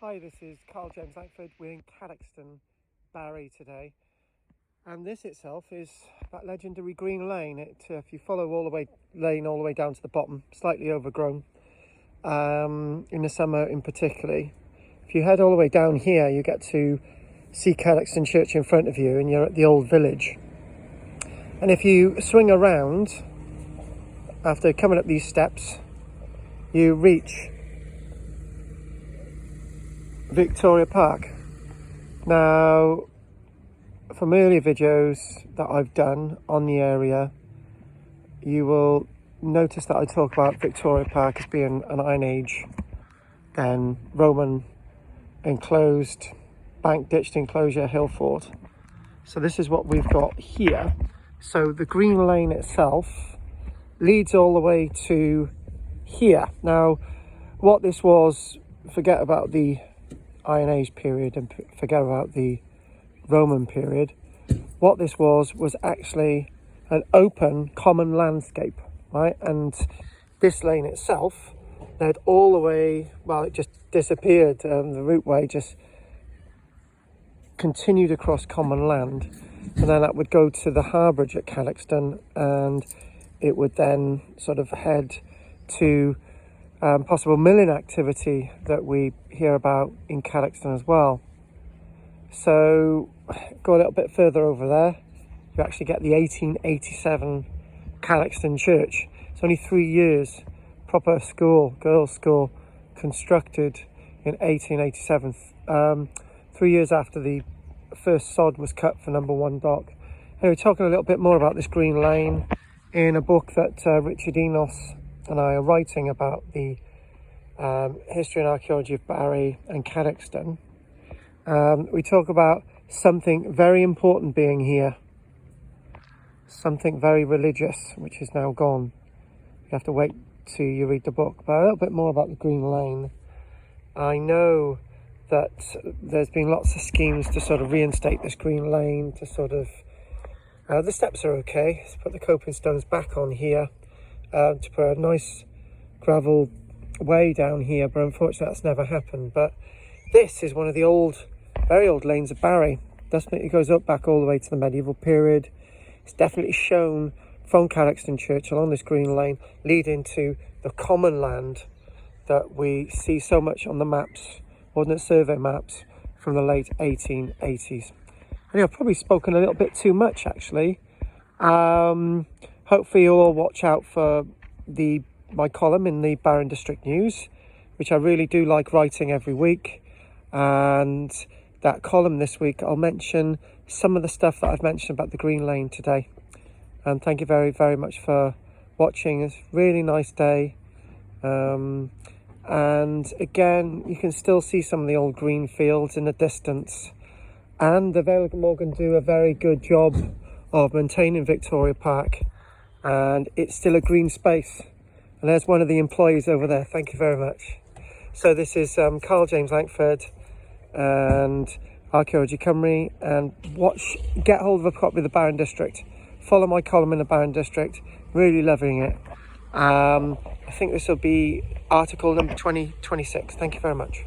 Hi, this is Karl-James Langford. We're in Cadoxton, Barry today, and this itself is that legendary green lane. If you follow all the way down to the bottom, slightly overgrown in the summer in particular. If you head all the way down here, you get to see Cadoxton Church in front of you, and you're at the old village. And if you swing around after coming up these steps, you reach Victoria Park. Now, from earlier videos that I've done on the area, you will notice that I talk about Victoria Park as being an Iron Age, then Roman enclosed, bank ditched enclosure hill fort. So this is what we've got here. So the green lane itself leads all the way to here. Now, what this was, forget about the Iron Age period and forget about the Roman period. What this was actually an open common landscape, right? And this lane itself led all the way, well, it just disappeared. The routeway just continued across common land, and then that would go to the harbourage at Cadoxton, and it would then sort of head to possible milling activity that we hear about in Cadoxton as well. So go a little bit further over there, you actually get the 1887 Cadoxton Church. It's only 3 years, proper school, girls' school, constructed in 1887, 3 years after the first sod was cut for number 1 dock. Anyway, talking a little bit more about this green lane in a book that Richard Enos and I are writing about the history and archaeology of Barry and Cadoxton. We talk about something very important being here, something very religious, which is now gone. You have to wait till you read the book. But a little bit more about the green lane. I know that there's been lots of schemes to sort of reinstate this green lane, to sort of the steps are okay, let's put the coping stones back on here, to put a nice gravel way down here, but unfortunately that's never happened. But this is one of the very old lanes of Barry. Definitely goes up back all the way to the medieval period. It's definitely shown from Cadoxton Church along this green lane, leading to the common land that we see so much on the maps, Ordnance Survey maps from the late 1880s. And I've probably spoken a little bit too much, actually. Hopefully you'll all watch out for my column in the Barron District News, which I really do like writing every week. And that column this week, I'll mention some of the stuff that I've mentioned about the green lane today. And thank you very, very much for watching. It's a really nice day. And again, you can still see some of the old green fields in the distance. And the Vale of Glamorgan do a very good job of maintaining Victoria Park. And it's still a green space. And there's one of the employees over there. Thank you very much. So this is Karl-James Langford and Archaeology Cymru, and get hold of a copy of the Barron District. Follow my column in the Barron District. Really loving it. I think this will be article number 2026. Thank you very much.